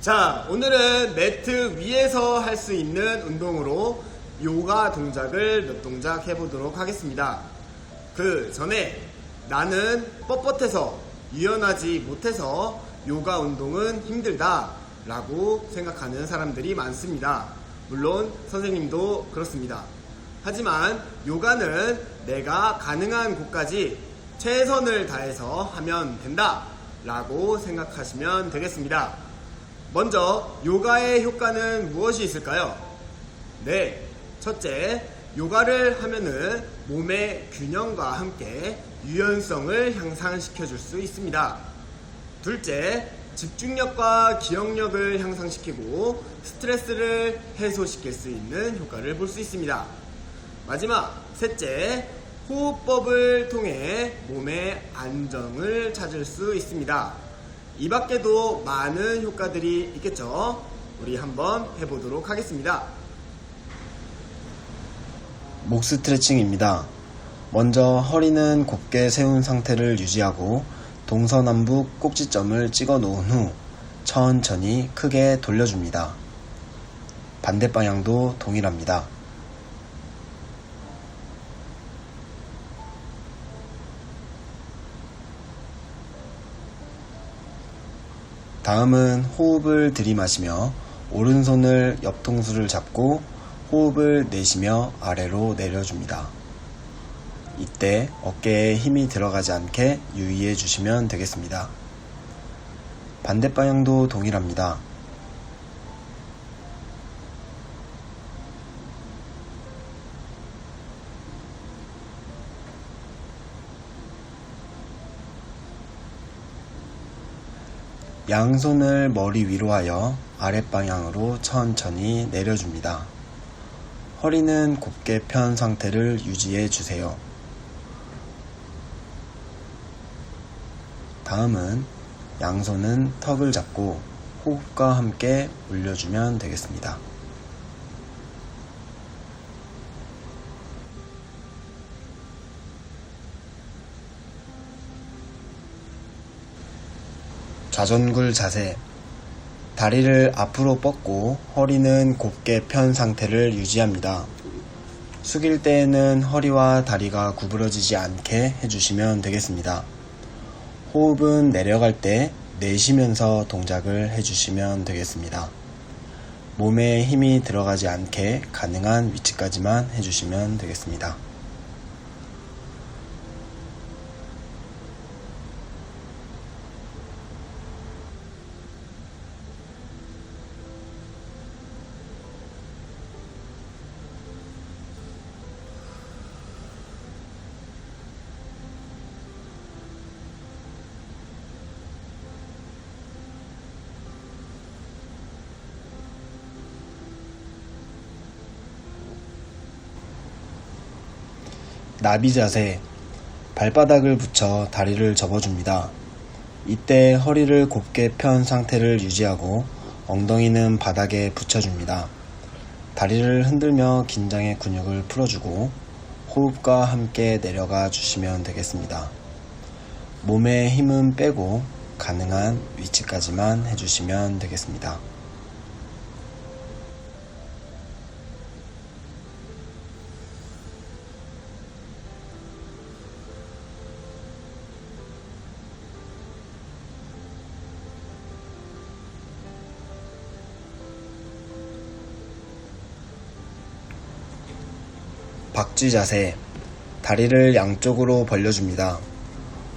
자, 오늘은 매트 위에서 할 수 있는 운동으로 요가 동작을 몇 동작 해보도록 하겠습니다. 그 전에 나는 뻣뻣해서 유연하지 못해서 요가 운동은 힘들다 라고 생각하는 사람들이 많습니다. 물론 선생님도 그렇습니다. 하지만 요가는 내가 가능한 곳까지 최선을 다해서 하면 된다 라고 생각하시면 되겠습니다. 먼저 요가의 효과는 무엇이 있을까요? 네, 첫째, 요가를 하면은 몸의 균형과 함께 유연성을 향상시켜 줄 수 있습니다. 둘째, 집중력과 기억력을 향상시키고 스트레스를 해소시킬 수 있는 효과를 볼 수 있습니다. 마지막, 셋째, 호흡법을 통해 몸의 안정을 찾을 수 있습니다. 이 밖에도 많은 효과들이 있겠죠? 우리 한번 해보도록 하겠습니다. 목 스트레칭입니다. 먼저 허리는 곧게 세운 상태를 유지하고 동서남북 꼭지점을 찍어 놓은 후 천천히 크게 돌려줍니다. 반대 방향도 동일합니다. 다음은 호흡을 들이마시며 오른손을 옆통수를 잡고 호흡을 내쉬며 아래로 내려줍니다. 이때 어깨에 힘이 들어가지 않게 유의해 주시면 되겠습니다. 반대 방향도 동일합니다. 양손을 머리 위로 하여 아랫방향으로 천천히 내려줍니다. 허리는 곧게 편 상태를 유지해 주세요. 다음은 양손은 턱을 잡고 호흡과 함께 올려주면 되겠습니다. 좌전굴 자세. 다리를 앞으로 뻗고 허리는 곧게 편 상태를 유지합니다. 숙일 때에는 허리와 다리가 구부러지지 않게 해주시면 되겠습니다. 호흡은 내려갈 때 내쉬면서 동작을 해주시면 되겠습니다. 몸에 힘이 들어가지 않게 가능한 위치까지만 해주시면 되겠습니다. 나비 자세. 발바닥을 붙여 다리를 접어줍니다. 이때 허리를 곧게 편 상태를 유지하고 엉덩이는 바닥에 붙여줍니다. 다리를 흔들며 긴장의 근육을 풀어주고 호흡과 함께 내려가 주시면 되겠습니다. 몸에 힘은 빼고 가능한 위치까지만 해주시면 되겠습니다. 박쥐 자세. 다리를 양쪽으로 벌려줍니다.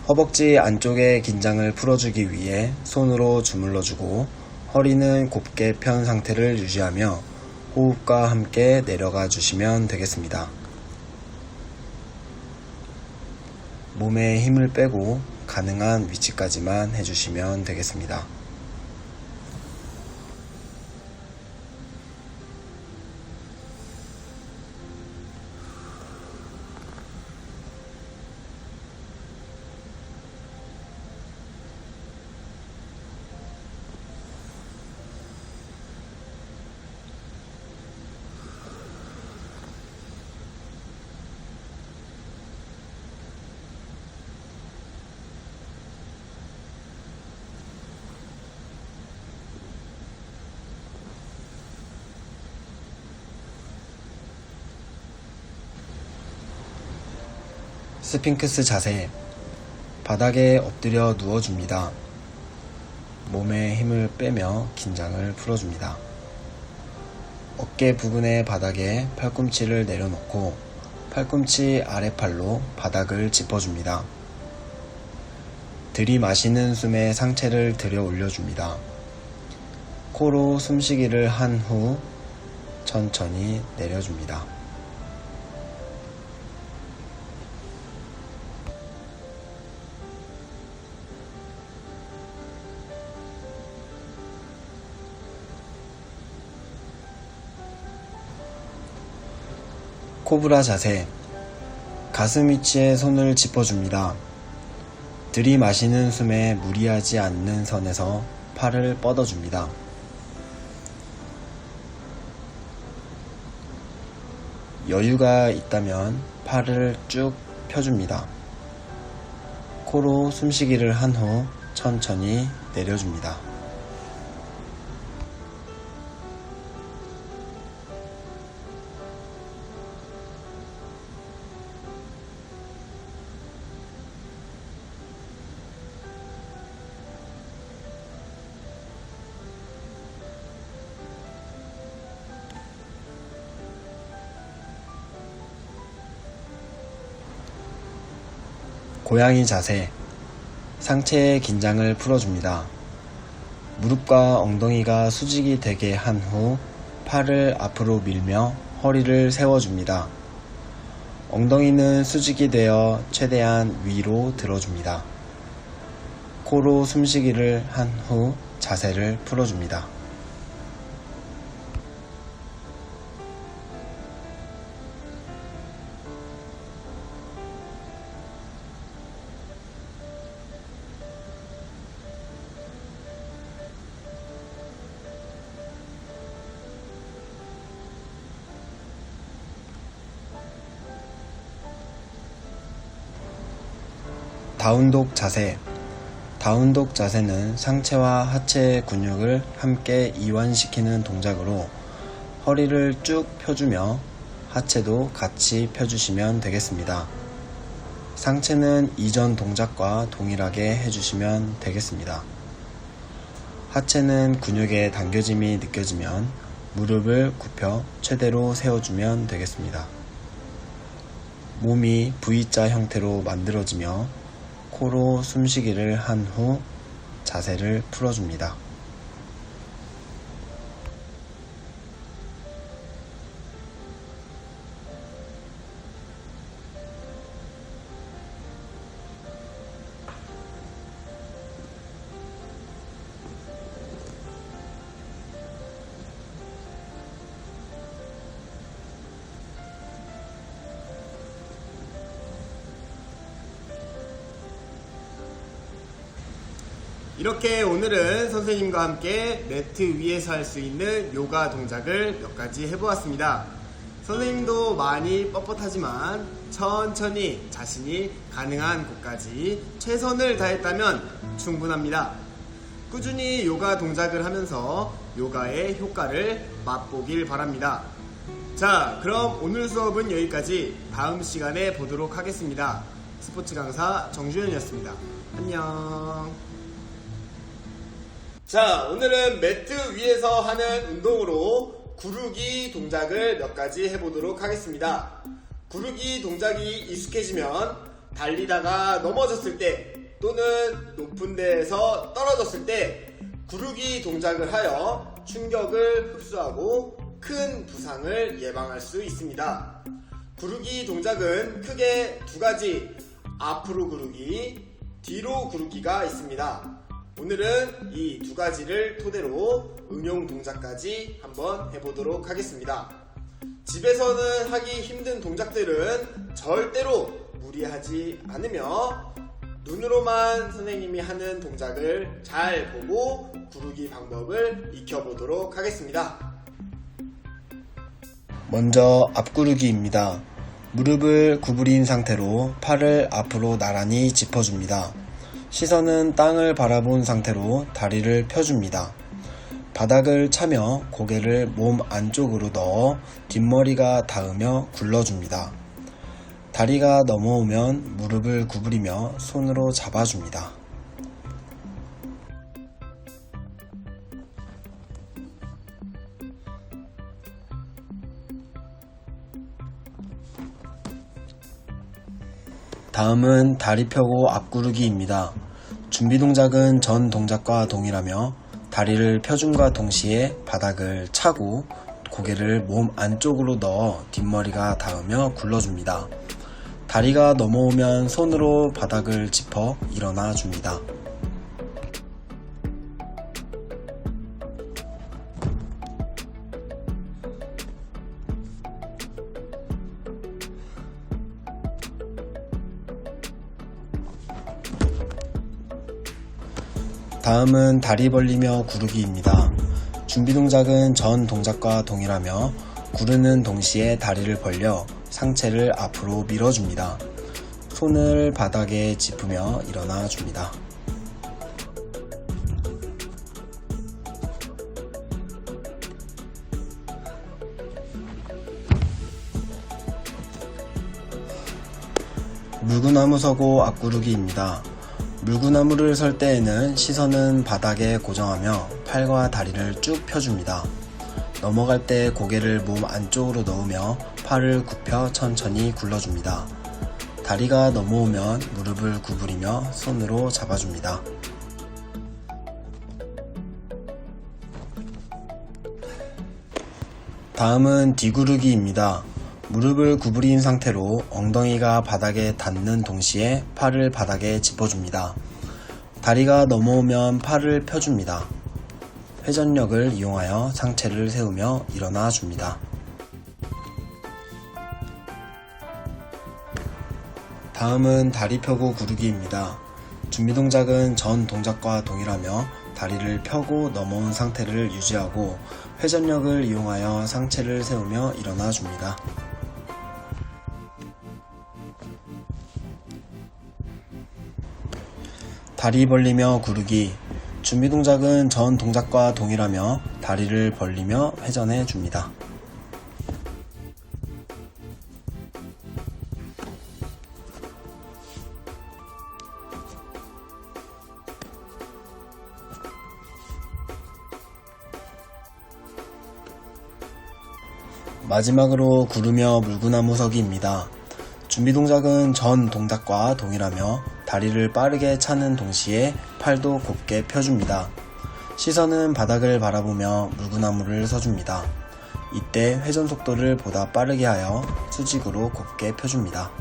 허벅지 안쪽의 긴장을 풀어주기 위해 손으로 주물러주고 허리는 곧게 편 상태를 유지하며 호흡과 함께 내려가 주시면 되겠습니다. 몸에 힘을 빼고 가능한 위치까지만 해주시면 되겠습니다. 스핑크스 자세. 바닥에 엎드려 누워줍니다. 몸에 힘을 빼며 긴장을 풀어줍니다. 어깨 부근의 바닥에 팔꿈치를 내려놓고 팔꿈치 아래팔로 바닥을 짚어줍니다. 들이마시는 숨에 상체를 들여 올려줍니다. 코로 숨쉬기를 한 후 천천히 내려줍니다. 코브라 자세. 가슴 위치에 손을 짚어줍니다. 들이마시는 숨에 무리하지 않는 선에서 팔을 뻗어줍니다. 여유가 있다면 팔을 쭉 펴줍니다. 코로 숨쉬기를 한 후 천천히 내려줍니다. 고양이 자세. 상체의 긴장을 풀어줍니다. 무릎과 엉덩이가 수직이 되게 한 후 팔을 앞으로 밀며 허리를 세워줍니다. 엉덩이는 수직이 되어 최대한 위로 들어줍니다. 코로 숨쉬기를 한 후 자세를 풀어줍니다. 다운독 자세. 다운독 자세는 상체와 하체의 근육을 함께 이완시키는 동작으로 허리를 쭉 펴주며 하체도 같이 펴주시면 되겠습니다. 상체는 이전 동작과 동일하게 해주시면 되겠습니다. 하체는 근육의 당겨짐이 느껴지면 무릎을 굽혀 최대로 세워주면 되겠습니다. 몸이 V자 형태로 만들어지며 코로 숨쉬기를 한 후 자세를 풀어줍니다. 이렇게 오늘은 선생님과 함께 매트 위에서 할 수 있는 요가 동작을 몇 가지 해보았습니다. 선생님도 많이 뻣뻣하지만 천천히 자신이 가능한 곳까지 최선을 다했다면 충분합니다. 꾸준히 요가 동작을 하면서 요가의 효과를 맛보길 바랍니다. 자, 그럼 오늘 수업은 여기까지. 다음 시간에 보도록 하겠습니다. 스포츠 강사 정주현이었습니다. 안녕. 자, 오늘은 매트 위에서 하는 운동으로 구르기 동작을 몇 가지 해보도록 하겠습니다. 구르기 동작이 익숙해지면 달리다가 넘어졌을 때 또는 높은 데에서 떨어졌을 때 구르기 동작을 하여 충격을 흡수하고 큰 부상을 예방할 수 있습니다. 구르기 동작은 크게 두 가지, 앞으로 구르기, 뒤로 구르기가 있습니다. 오늘은 이 두 가지를 토대로 응용 동작까지 한번 해보도록 하겠습니다. 집에서는 하기 힘든 동작들은 절대로 무리하지 않으며 눈으로만 선생님이 하는 동작을 잘 보고 구르기 방법을 익혀보도록 하겠습니다. 먼저 앞구르기입니다. 무릎을 구부린 상태로 팔을 앞으로 나란히 짚어줍니다. 시선은 땅을 바라본 상태로 다리를 펴줍니다. 바닥을 차며 고개를 몸 안쪽으로 넣어 뒷머리가 닿으며 굴러줍니다. 다리가 넘어오면 무릎을 구부리며 손으로 잡아줍니다. 다음은 다리 펴고 앞구르기입니다. 준비 동작은 전 동작과 동일하며 다리를 펴줌과 동시에 바닥을 차고 고개를 몸 안쪽으로 넣어 뒷머리가 닿으며 굴러줍니다. 다리가 넘어오면 손으로 바닥을 짚어 일어나 줍니다. 다음은 다리 벌리며 구르기입니다. 준비 동작은 전 동작과 동일하며 구르는 동시에 다리를 벌려 상체를 앞으로 밀어줍니다. 손을 바닥에 짚으며 일어나 줍니다. 물구나무 서고 앞구르기입니다. 물구나무를 설 때에는 시선은 바닥에 고정하며 팔과 다리를 쭉 펴줍니다. 넘어갈 때 고개를 몸 안쪽으로 넣으며 팔을 굽혀 천천히 굴러줍니다. 다리가 넘어오면 무릎을 구부리며 손으로 잡아줍니다. 다음은 뒤구르기입니다. 무릎을 구부린 상태로 엉덩이가 바닥에 닿는 동시에 팔을 바닥에 짚어줍니다. 다리가 넘어오면 팔을 펴줍니다. 회전력을 이용하여 상체를 세우며 일어나 줍니다. 다음은 다리 펴고 구르기입니다. 준비 동작은 전 동작과 동일하며 다리를 펴고 넘어온 상태를 유지하고 회전력을 이용하여 상체를 세우며 일어나 줍니다. 다리 벌리며 구르기. 준비 동작은 전 동작과 동일하며 다리를 벌리며 회전해 줍니다. 마지막으로 구르며 물구나무 서기입니다. 준비 동작은 전 동작과 동일하며 다리를 빠르게 차는 동시에 팔도 곱게 펴줍니다. 시선은 바닥을 바라보며 물구나무를 서줍니다. 이때 회전 속도를 보다 빠르게 하여 수직으로 곱게 펴줍니다.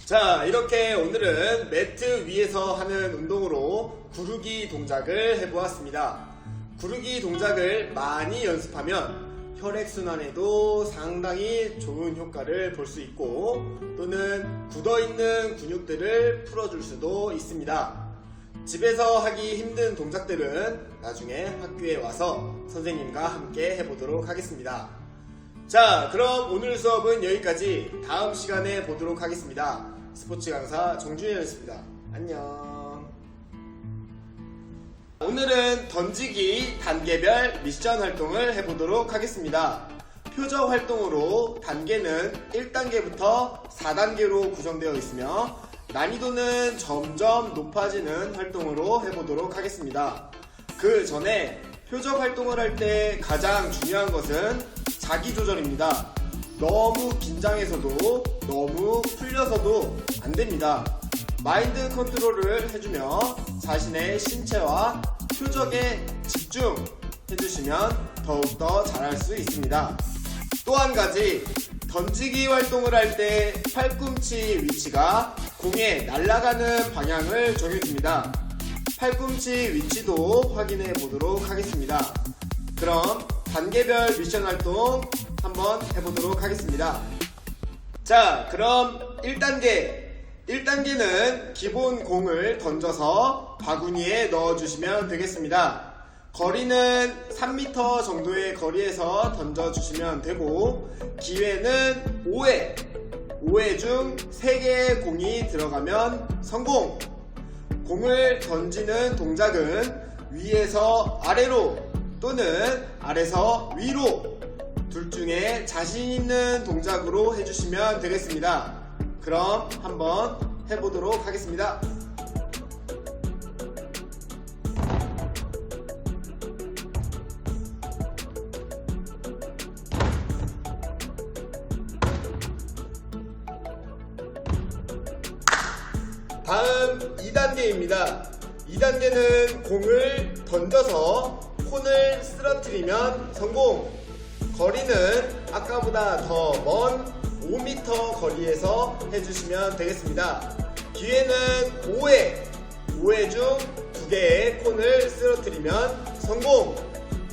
자, 이렇게 오늘은 매트 위에서 하는 운동으로 구르기 동작을 해보았습니다. 구르기 동작을 많이 연습하면 혈액순환에도 상당히 좋은 효과를 볼 수 있고 또는 굳어있는 근육들을 풀어줄 수도 있습니다. 집에서 하기 힘든 동작들은 나중에 학교에 와서 선생님과 함께 해보도록 하겠습니다. 자, 그럼 오늘 수업은 여기까지. 다음 시간에 보도록 하겠습니다. 스포츠 강사 정준현이었습니다. 안녕. 오늘은 던지기 단계별 미션 활동을 해보도록 하겠습니다. 표적 활동으로 단계는 1단계부터 4단계로 구성되어 있으며 난이도는 점점 높아지는 활동으로 해보도록 하겠습니다. 그 전에 표적 활동을 할 때 가장 중요한 것은 자기 조절입니다. 너무 긴장해서도 너무 풀려서도 안됩니다. 마인드 컨트롤을 해주며 자신의 신체와 표적에 집중해주시면 더욱더 잘할 수 있습니다. 또 한 가지, 던지기 활동을 할 때 팔꿈치 위치가 공에 날아가는 방향을 정해줍니다. 팔꿈치 위치도 확인해 보도록 하겠습니다. 그럼 단계별 미션 활동 한번 해보도록 하겠습니다. 자, 그럼 1단계 1단계는 기본 공을 던져서 바구니에 넣어주시면 되겠습니다. 거리는 3m 정도의 거리에서 던져주시면 되고, 기회는 5회 중 3개의 공이 들어가면 성공! 공을 던지는 동작은 위에서 아래로 또는 아래에서 위로 둘 중에 자신 있는 동작으로 해주시면 되겠습니다. 그럼 한번 해보도록 하겠습니다. 다음 2단계입니다. 2단계는 공을 던져서 콘을 쓰러뜨리면 성공! 거리는 아까보다 더 먼 5m 거리에서 해주시면 되겠습니다. 기회는 5회 중 2개의 콘을 쓰러뜨리면 성공!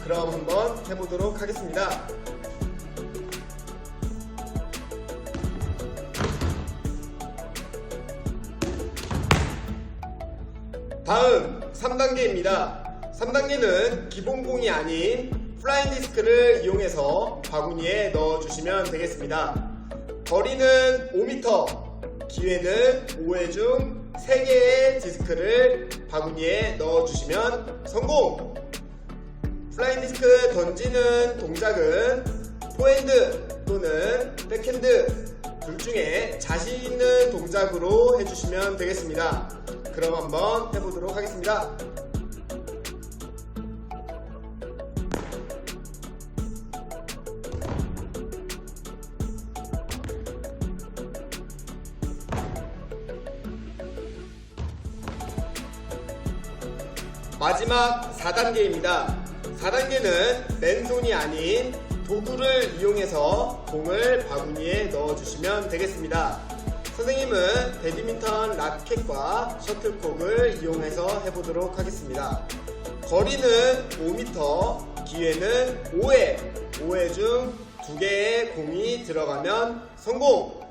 그럼 한번 해보도록 하겠습니다. 다음 3단계입니다. 3단계는 기본공이 아닌 플라잉 디스크를 이용해서 바구니에 넣어주시면 되겠습니다. 거리는 5m, 기회는 5회 중 3개의 디스크를 바구니에 넣어주시면 성공! 플라잉 디스크 던지는 동작은 포핸드 또는 백핸드 둘 중에 자신 있는 동작으로 해주시면 되겠습니다. 그럼 한번 해보도록 하겠습니다. 마지막 4단계입니다. 4단계는 맨손이 아닌 도구를 이용해서 공을 바구니에 넣어주시면 되겠습니다. 선생님은 배드민턴 라켓과 셔틀콕을 이용해서 해보도록 하겠습니다. 거리는 5m, 기회는 5회 중 2개의 공이 들어가면 성공!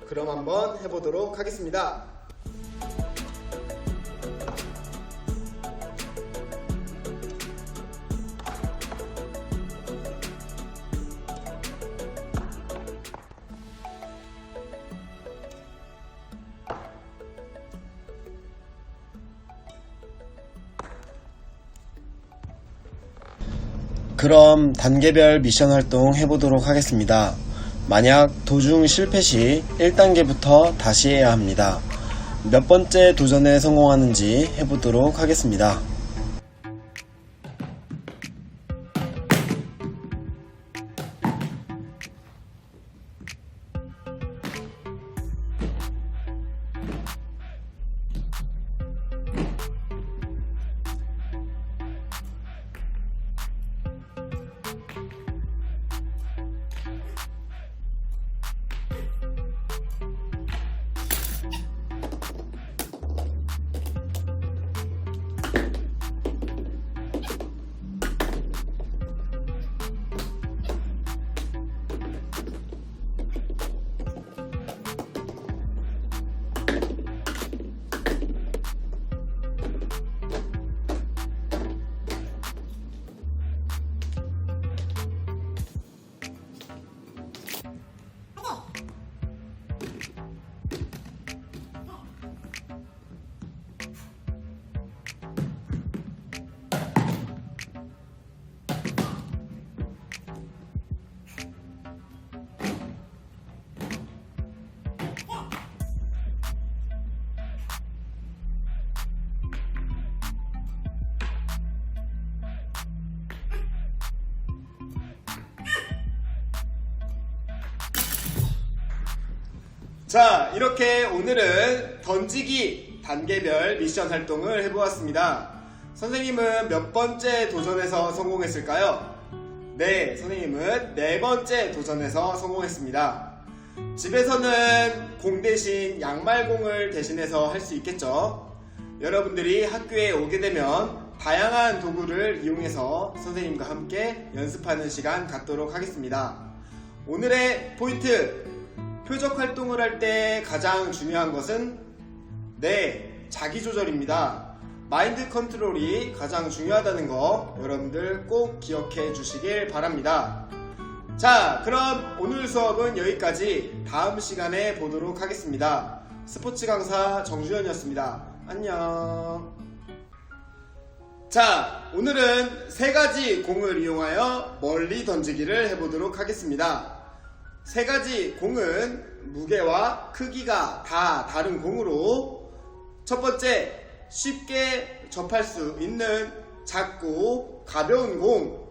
그럼 한번 해보도록 하겠습니다. 그럼 단계별 미션 활동 해보도록 하겠습니다. 만약 도중 실패 시 1단계부터 다시 해야 합니다. 몇 번째 도전에 성공하는지 해보도록 하겠습니다. 자, 이렇게 오늘은 던지기 단계별 미션 활동을 해보았습니다. 선생님은 몇 번째 도전에서 성공했을까요? 네, 선생님은 4번째 도전에서 성공했습니다. 집에서는 공 대신 양말공을 대신해서 할 수 있겠죠? 여러분들이 학교에 오게 되면 다양한 도구를 이용해서 선생님과 함께 연습하는 시간 갖도록 하겠습니다. 오늘의 포인트! 표적 활동을 할 때 가장 중요한 것은 네, 자기 조절입니다. 마인드 컨트롤이 가장 중요하다는 거 여러분들 꼭 기억해 주시길 바랍니다. 자, 그럼 오늘 수업은 여기까지. 다음 시간에 보도록 하겠습니다. 스포츠 강사 정주현이었습니다. 안녕. 자, 오늘은 세 가지 공을 이용하여 멀리 던지기를 해보도록 하겠습니다. 세 가지 공은 무게와 크기가 다 다른 공으로, 첫 번째, 쉽게 접할 수 있는 작고 가벼운 공,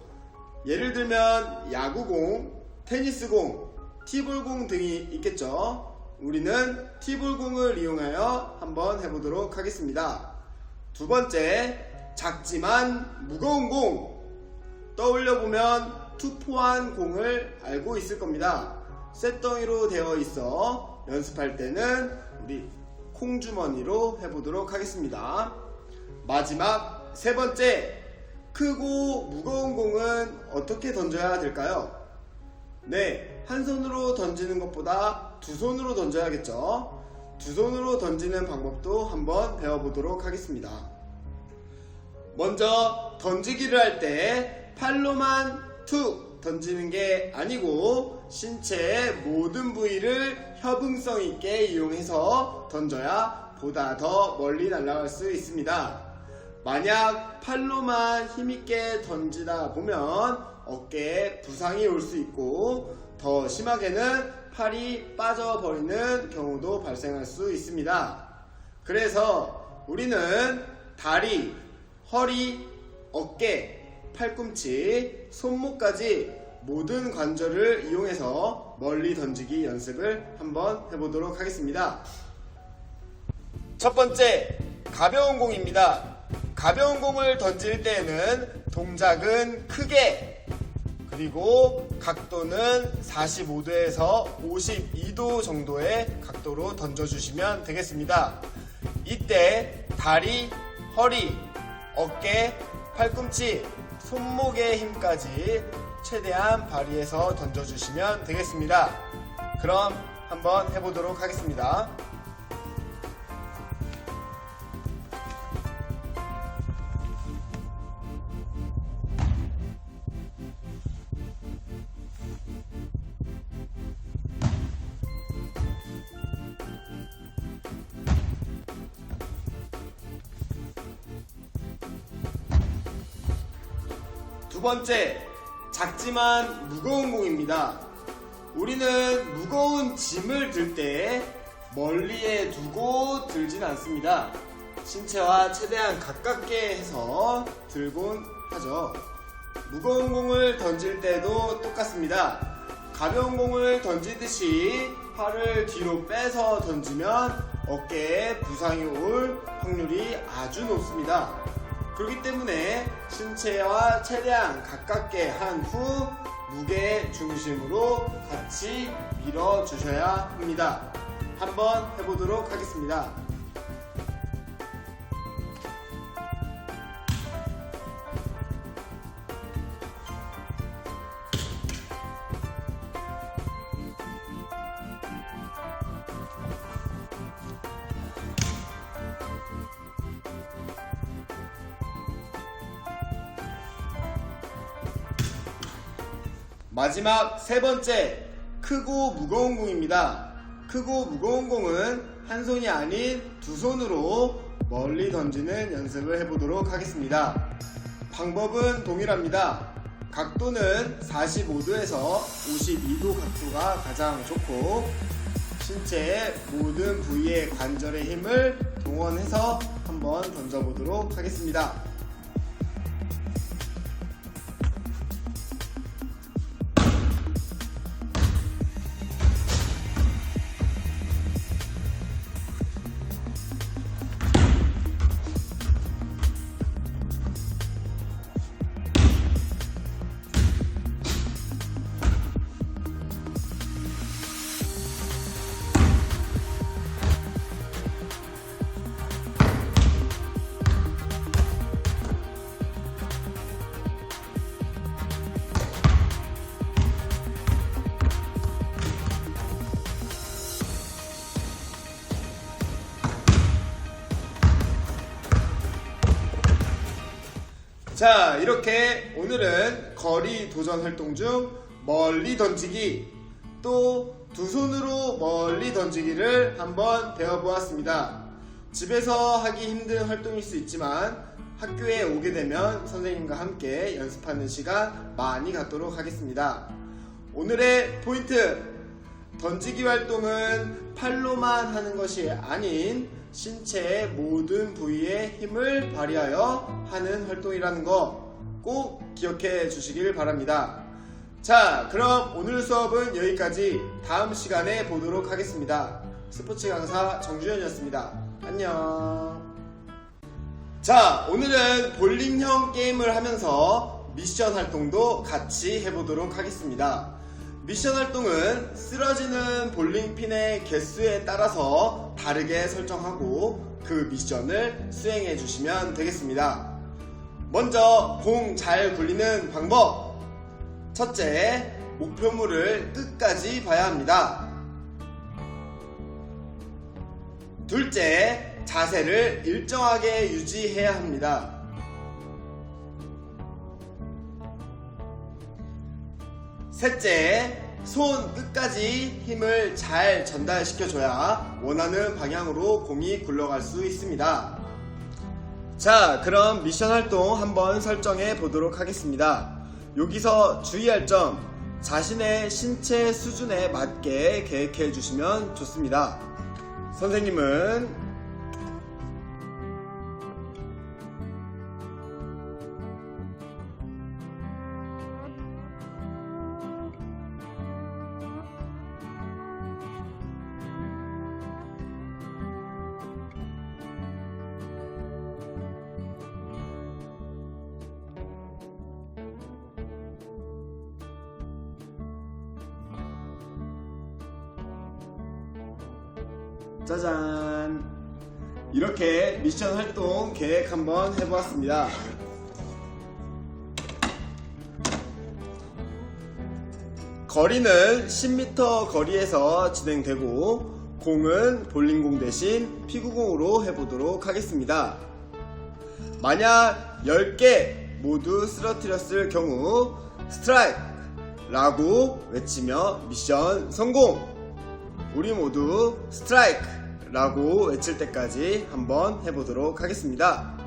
예를 들면 야구공, 테니스공, 티볼공 등이 있겠죠. 우리는 티볼공을 이용하여 한번 해보도록 하겠습니다. 두 번째, 작지만 무거운 공, 떠올려보면 투포한 공을 알고 있을 겁니다. 쇳덩이로 되어 있어 연습할 때는 우리 콩주머니로 해보도록 하겠습니다. 마지막 세 번째, 크고 무거운 공은 어떻게 던져야 될까요? 네, 한 손으로 던지는 것보다 두 손으로 던져야겠죠. 두 손으로 던지는 방법도 한번 배워보도록 하겠습니다. 먼저 던지기를 할 때 팔로만 툭 던지는 게 아니고 신체의 모든 부위를 협응성 있게 이용해서 던져야 보다 더 멀리 날아갈 수 있습니다. 만약 팔로만 힘있게 던지다 보면 어깨에 부상이 올 수 있고 더 심하게는 팔이 빠져버리는 경우도 발생할 수 있습니다. 그래서 우리는 다리, 허리, 어깨, 팔꿈치, 손목까지 모든 관절을 이용해서 멀리 던지기 연습을 한번 해보도록 하겠습니다. 첫 번째, 가벼운 공입니다. 가벼운 공을 던질 때에는 동작은 크게, 그리고 각도는 45도에서 52도 정도의 각도로 던져주시면 되겠습니다. 이때 다리, 허리, 어깨, 팔꿈치, 손목의 힘까지 최대한 발휘해서 던져주시면 되겠습니다. 그럼 한번 해보도록 하겠습니다. 두 번째, 작지만 무거운 공입니다. 우리는 무거운 짐을 들 때 멀리에 두고 들진 않습니다. 신체와 최대한 가깝게 해서 들곤 하죠. 무거운 공을 던질 때도 똑같습니다. 가벼운 공을 던지듯이 팔을 뒤로 빼서 던지면 어깨에 부상이 올 확률이 아주 높습니다. 그렇기 때문에 신체와 최대한 가깝게 한 후 무게 중심으로 같이 밀어주셔야 합니다. 한번 해보도록 하겠습니다. 마지막 세 번째, 크고 무거운 공입니다. 크고 무거운 공은 한 손이 아닌 두 손으로 멀리 던지는 연습을 해보도록 하겠습니다. 방법은 동일합니다. 각도는 45도에서 52도 각도가 가장 좋고 신체의 모든 부위의 관절의 힘을 동원해서 한번 던져보도록 하겠습니다. 자, 이렇게 오늘은 거리 도전 활동 중 멀리 던지기, 또 두 손으로 멀리 던지기를 한번 배워보았습니다. 집에서 하기 힘든 활동일 수 있지만 학교에 오게 되면 선생님과 함께 연습하는 시간 많이 갖도록 하겠습니다. 오늘의 포인트! 던지기 활동은 팔로만 하는 것이 아닌 신체의 모든 부위에 힘을 발휘하여 하는 활동이라는 거 꼭 기억해 주시길 바랍니다. 자, 그럼 오늘 수업은 여기까지. 다음 시간에 보도록 하겠습니다. 스포츠 강사 정주현이었습니다. 안녕. 자, 오늘은 볼링형 게임을 하면서 미션 활동도 같이 해보도록 하겠습니다. 미션 활동은 쓰러지는 볼링핀의 개수에 따라서 다르게 설정하고 그 미션을 수행해 주시면 되겠습니다. 먼저 공 잘 굴리는 방법. 첫째, 목표물을 끝까지 봐야 합니다. 둘째, 자세를 일정하게 유지해야 합니다. 셋째, 손 끝까지 힘을 잘 전달시켜줘야 원하는 방향으로 공이 굴러갈 수 있습니다. 자, 그럼 미션 활동 한번 설정해 보도록 하겠습니다. 여기서 주의할 점, 자신의 신체 수준에 맞게 계획해 주시면 좋습니다. 선생님은 짜잔! 이렇게 미션 활동 계획 한번 해보았습니다. 거리는 10m 거리에서 진행되고 공은 볼링공 대신 피구공으로 해보도록 하겠습니다. 만약 10개 모두 쓰러뜨렸을 경우 스트라이크! 라고 외치며 미션 성공! 우리 모두 스트라이크! 라고 외칠 때까지 한번 해보도록 하겠습니다.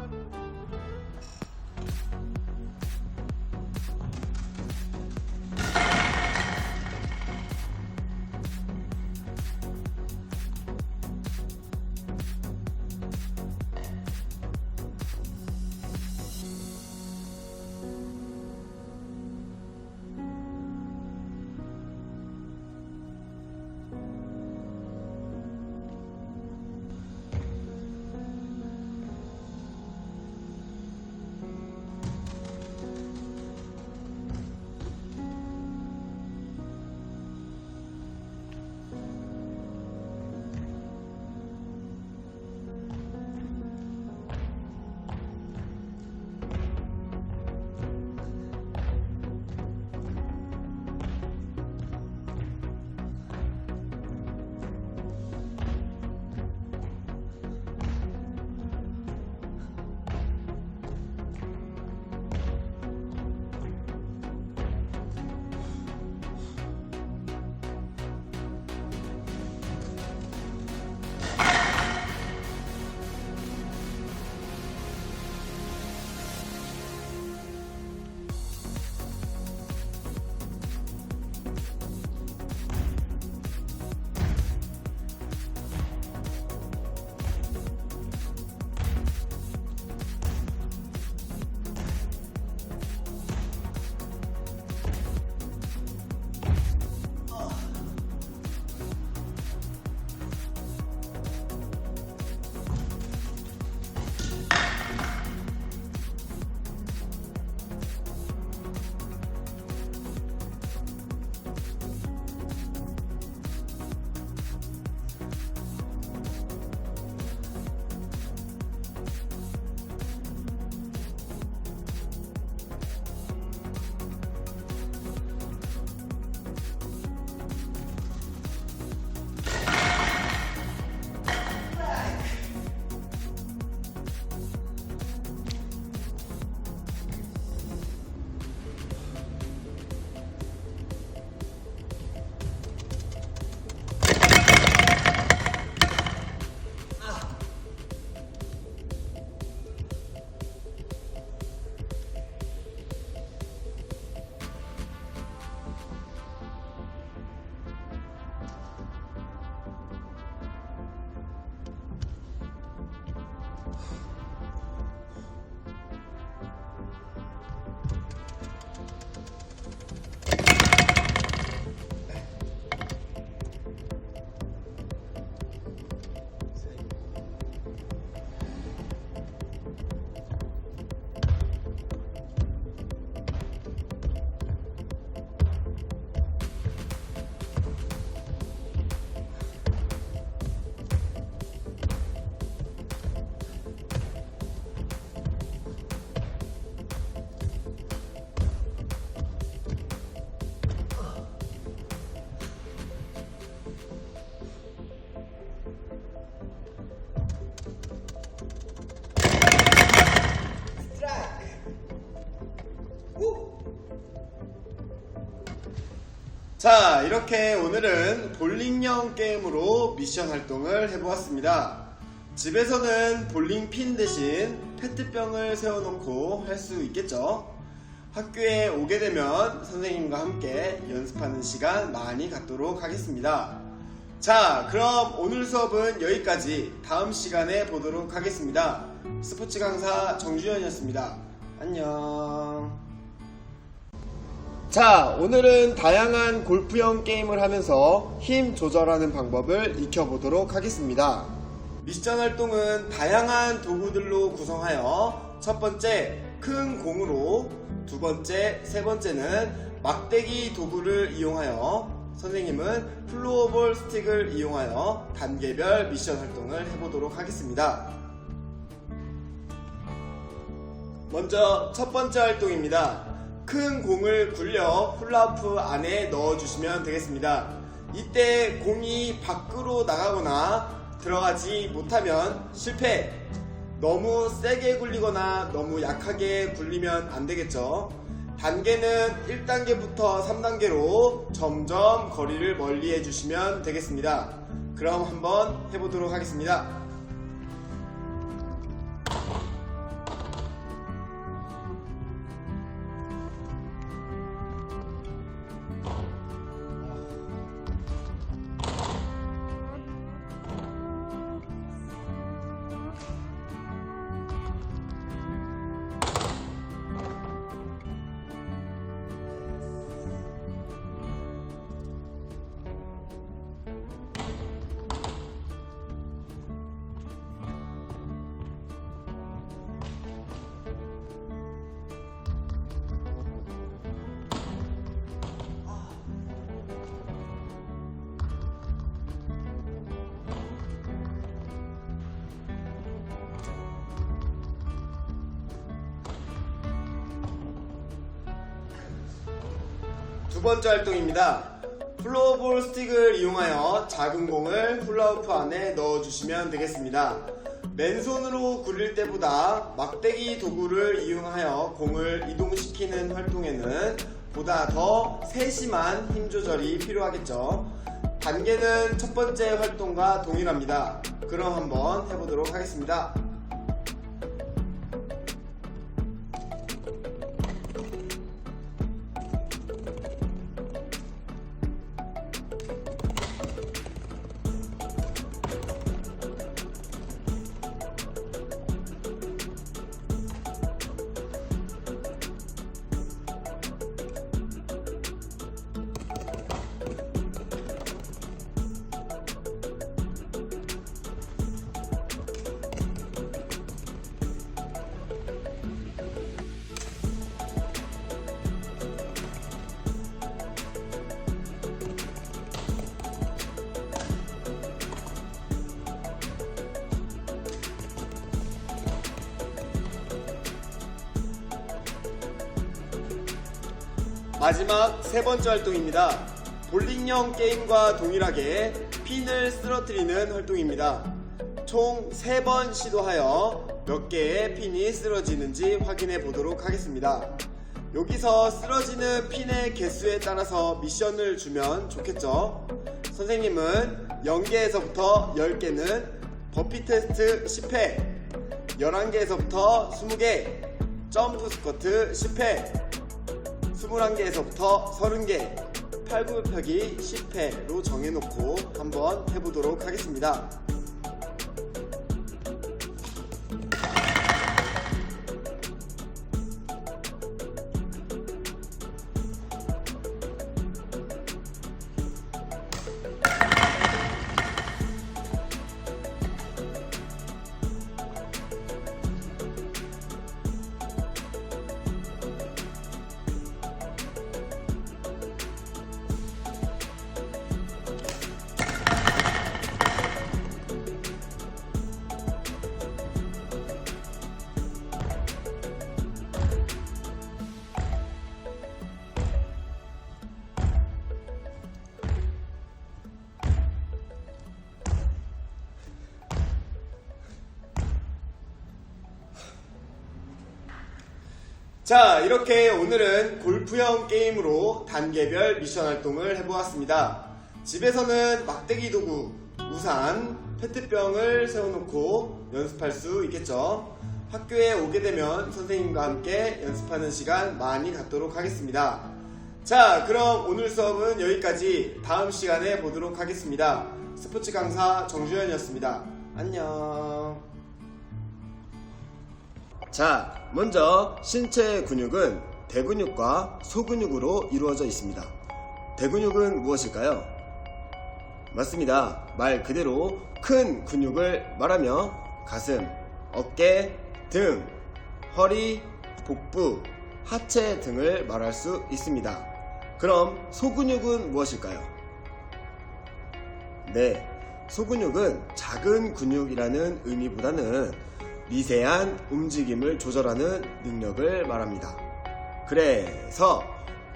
자, 이렇게 오늘은 볼링형 게임으로 미션 활동을 해보았습니다. 집에서는 볼링핀 대신 페트병을 세워놓고 할 수 있겠죠. 학교에 오게 되면 선생님과 함께 연습하는 시간 많이 갖도록 하겠습니다. 자, 그럼 오늘 수업은 여기까지. 다음 시간에 보도록 하겠습니다. 스포츠 강사 정주현이었습니다. 안녕. 자, 오늘은 다양한 골프형 게임을 하면서 힘 조절하는 방법을 익혀보도록 하겠습니다. 미션 활동은 다양한 도구들로 구성하여 첫 번째 큰 공으로, 두 번째, 세 번째는 막대기 도구를 이용하여, 선생님은 플로어볼 스틱을 이용하여 단계별 미션 활동을 해보도록 하겠습니다. 먼저 첫 번째 활동입니다. 큰 공을 굴려 훌라후프 안에 넣어주시면 되겠습니다. 이때 공이 밖으로 나가거나 들어가지 못하면 실패. 너무 세게 굴리거나 너무 약하게 굴리면 안 되겠죠. 단계는 1단계부터 3단계로 점점 거리를 멀리 해주시면 되겠습니다. 그럼 한번 해보도록 하겠습니다. 두 번째 활동입니다. 플로어볼 스틱을 이용하여 작은 공을 훌라후프 안에 넣어주시면 되겠습니다. 맨손으로 굴릴 때보다 막대기 도구를 이용하여 공을 이동시키는 활동에는 보다 더 세심한 힘 조절이 필요하겠죠. 단계는 첫 번째 활동과 동일합니다. 그럼 한번 해보도록 하겠습니다. 마지막 세 번째 활동입니다. 볼링형 게임과 동일하게 핀을 쓰러뜨리는 활동입니다. 총 3번 시도하여 몇 개의 핀이 쓰러지는지 확인해 보도록 하겠습니다. 여기서 쓰러지는 핀의 개수에 따라서 미션을 주면 좋겠죠. 선생님은 0개에서부터 10개는 버피 테스트 10회, 11개에서부터 20개, 점프 스쿼트 10회, 21개에서부터 30개, 팔굽혀펴기 10회로 정해놓고 한번 해보도록 하겠습니다. 자, 이렇게 오늘은 골프형 게임으로 단계별 미션 활동을 해보았습니다. 집에서는 막대기 도구, 우산, 페트병을 세워놓고 연습할 수 있겠죠. 학교에 오게 되면 선생님과 함께 연습하는 시간 많이 갖도록 하겠습니다. 자, 그럼 오늘 수업은 여기까지. 다음 시간에 보도록 하겠습니다. 스포츠 강사 정주현이었습니다. 안녕. 자, 먼저 신체 근육은 대근육과 소근육으로 이루어져 있습니다. 대근육은 무엇일까요? 맞습니다. 말 그대로 큰 근육을 말하며 가슴, 어깨, 등, 허리, 복부, 하체 등을 말할 수 있습니다. 그럼 소근육은 무엇일까요? 네, 소근육은 작은 근육이라는 의미보다는 미세한 움직임을 조절하는 능력을 말합니다. 그래서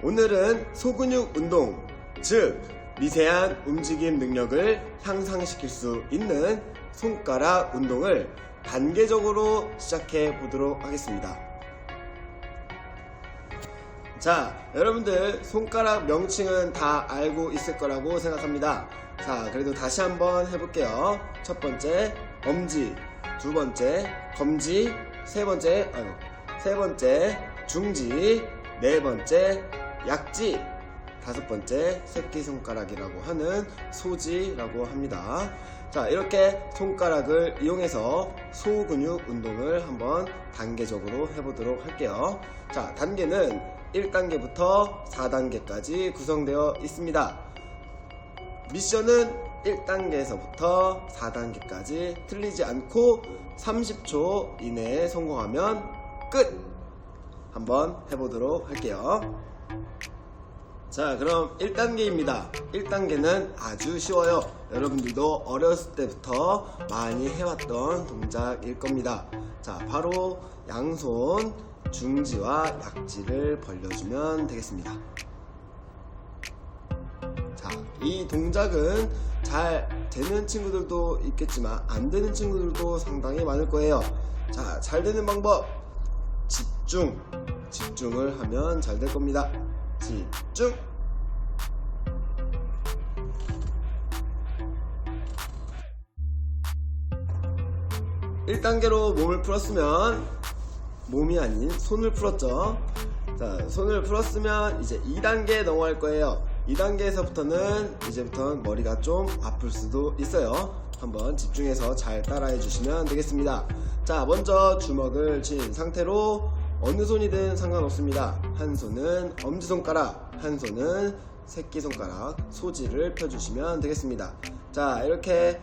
오늘은 소근육 운동, 즉 미세한 움직임 능력을 향상시킬 수 있는 손가락 운동을 단계적으로 시작해 보도록 하겠습니다. 자, 여러분들 손가락 명칭은 다 알고 있을 거라고 생각합니다. 자, 그래도 다시 한번 해볼게요. 첫 번째 엄지, 두 번째 검지, 세 번째 중지, 네 번째 약지, 다섯 번째 새끼손가락이라고 하는 소지라고 합니다. 자, 이렇게 손가락을 이용해서 소근육 운동을 한번 단계적으로 해보도록 할게요. 자, 단계는 1단계부터 4단계까지 구성되어 있습니다. 미션은 1단계에서부터 4단계까지 틀리지 않고 30초 이내에 성공하면 끝! 한번 해보도록 할게요. 자, 그럼 1단계입니다. 1단계는 아주 쉬워요. 여러분들도 어렸을 때부터 많이 해왔던 동작일 겁니다. 자, 바로 양손 중지와 약지를 벌려주면 되겠습니다. 자, 이 동작은 잘 되는 친구들도 있겠지만 안 되는 친구들도 상당히 많을 거예요. 자, 잘 되는 방법, 집중을 하면 잘 될 겁니다. 집중. (1단계로) 몸을 풀었으면, 몸이 아닌 손을 풀었죠. 자, 손을 풀었으면 이제 2단계에 넘어갈 거예요. 2단계에서부터는 이제부터 머리가 좀 아플 수도 있어요. 한번 집중해서 잘 따라해 주시면 되겠습니다. 자, 먼저 주먹을 쥔 상태로 어느 손이든 상관없습니다. 한 손은 엄지손가락, 한 손은 새끼손가락, 소지를 펴주시면 되겠습니다. 자, 이렇게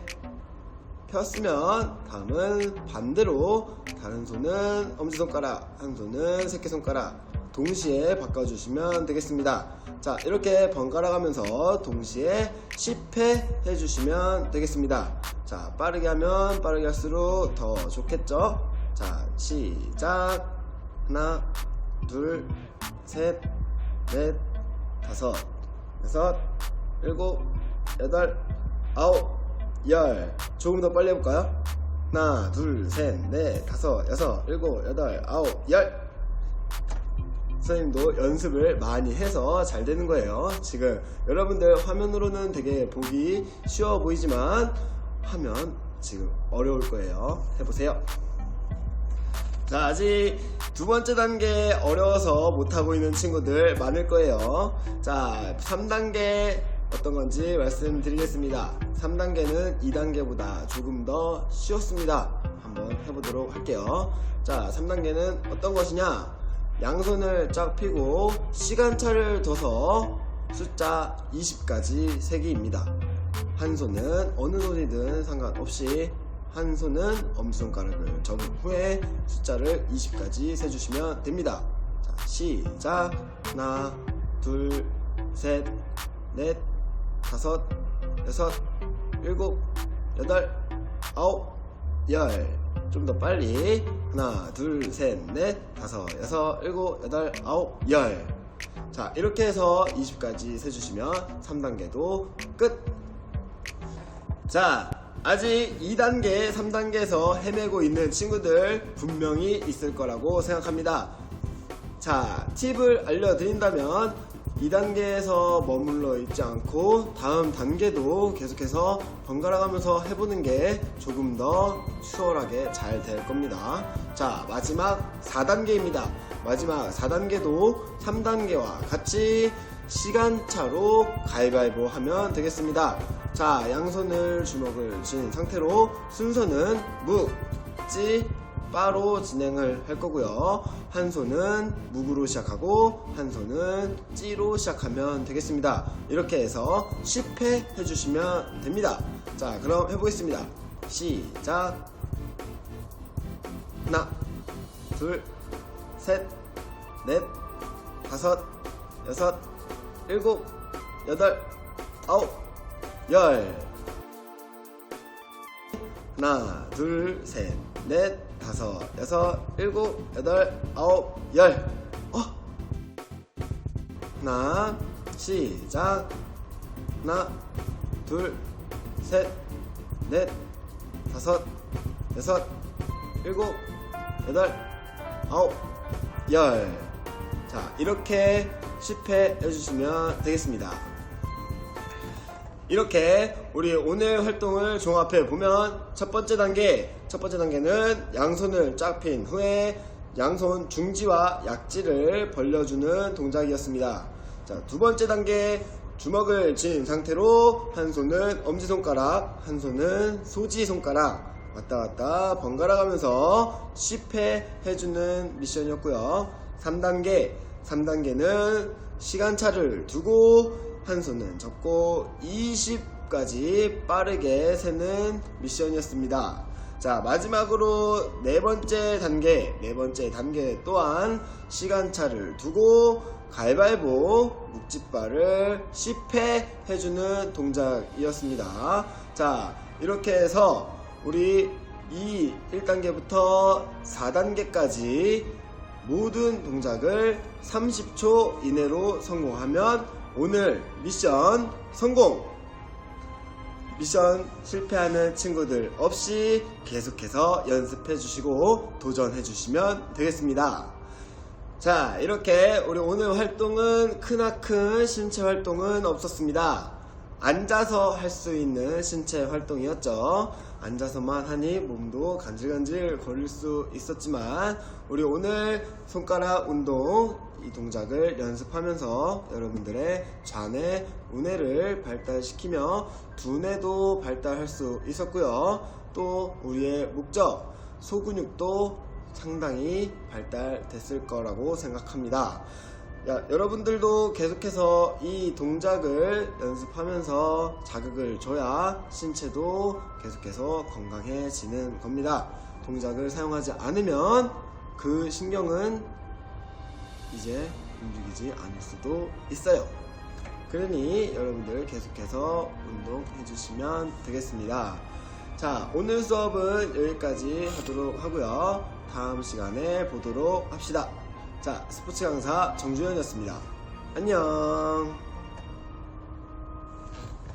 폈으면 다음은 반대로 다른 손은 엄지손가락, 한 손은 새끼손가락 동시에 바꿔주시면 되겠습니다. 자, 이렇게 번갈아 가면서 동시에 10회 해주시면 되겠습니다. 자, 빠르게 하면 빠르게 할수록 더 좋겠죠? 자, 시작. 하나, 둘, 셋, 넷, 다섯, 여섯, 일곱, 여덟, 아홉, 열. 조금 더 빨리 해볼까요? 하나, 둘, 셋, 넷, 다섯, 여섯, 일곱, 여덟, 아홉, 열. 선생님도 연습을 많이 해서 잘 되는 거예요. 지금 여러분들 화면으로는 되게 보기 쉬워 보이지만 하면 지금 어려울 거예요. 해보세요. 자, 아직 두 번째 단계 어려워서 못하고 있는 친구들 많을 거예요. 자, 3단계 어떤 건지 말씀드리겠습니다. 3단계는 2단계보다 조금 더 쉬웠습니다. 한번 해보도록 할게요. 자, 3단계는 어떤 것이냐? 양손을 쫙 펴고 시간차를 둬서 숫자 20까지 세기입니다. 한 손은 어느 손이든 상관없이 한 손은 엄지손가락을 접은 후에 숫자를 20까지 세주시면 됩니다. 자, 시작. 하나, 둘, 셋, 넷, 다섯, 여섯, 일곱, 여덟, 아홉, 열. 좀 더 빨리. 하나, 둘, 셋, 넷, 다섯, 여섯, 일곱, 여덟, 아홉, 열. 자, 이렇게 해서 20까지 세주시면 3단계도 끝. 자, 아직 2단계, 3단계에서 헤매고 있는 친구들 분명히 있을 거라고 생각합니다. 자, 팁을 알려드린다면 2단계에서 머물러 있지 않고 다음 단계도 계속해서 번갈아 가면서 해보는 게 조금 더 수월하게 잘 될 겁니다. 자, 마지막 4단계입니다. 마지막 4단계도 3단계와 같이 시간차로 가위바위보 하면 되겠습니다. 자, 양손을 주먹을 쥔 상태로 순서는 무, 찌, 빠로 진행을 할 거고요. 한 손은 묵으로 시작하고 한 손은 찌로 시작하면 되겠습니다. 이렇게 해서 10회 해주시면 됩니다. 자, 그럼 해보겠습니다. 시작. 하나, 둘, 셋, 넷, 다섯, 여섯, 일곱, 여덟, 아홉, 열. 하나, 둘, 셋, 넷, 다섯, 여섯, 일곱, 여덟, 아홉, 열. 하나, 시작. 하나, 둘, 셋, 넷, 다섯, 여섯, 일곱, 여덟, 아홉, 열. 자, 이렇게 10회 해주시면 되겠습니다. 이렇게 우리 오늘 활동을 종합해 보면 첫 번째 단계는 양손을 쫙 핀 후에 양손 중지와 약지를 벌려주는 동작이었습니다. 자, 두 번째 단계, 주먹을 쥔 상태로 한 손은 엄지손가락, 한 손은 소지손가락 왔다 갔다 번갈아 가면서 10회 해주는 미션이었고요. 3단계는 시간차를 두고 한 손은 접고 20까지 빠르게 세는 미션이었습니다. 자, 마지막으로 네 번째 단계 또한 시간차를 두고 가위바위보 묵찌빠를 10회 해주는 동작이었습니다. 자, 이렇게 해서 우리 이 1단계부터 4단계까지 모든 동작을 30초 이내로 성공하면 오늘 미션 성공! 미션 실패하는 친구들 없이 계속해서 연습해 주시고 도전해 주시면 되겠습니다. 자, 이렇게 우리 오늘 활동은 크나큰 신체 활동은 없었습니다. 앉아서 할 수 있는 신체 활동이었죠. 앉아서만 하니 몸도 간질간질 거릴 수 있었지만 우리 오늘 손가락 운동 이 동작을 연습하면서 여러분들의 좌뇌, 우뇌를 발달시키며 두뇌도 발달할 수 있었고요. 또 우리의 목적, 소근육도 상당히 발달됐을 거라고 생각합니다. 여러분들도 계속해서 이 동작을 연습하면서 자극을 줘야 신체도 계속해서 건강해지는 겁니다. 동작을 사용하지 않으면 그 신경은 이제 움직이지 않을 수도 있어요. 그러니 여러분들 계속해서 운동해 주시면 되겠습니다. 자, 오늘 수업은 여기까지 하도록 하고요. 다음 시간에 보도록 합시다. 자, 스포츠 강사 정주현이었습니다. 안녕.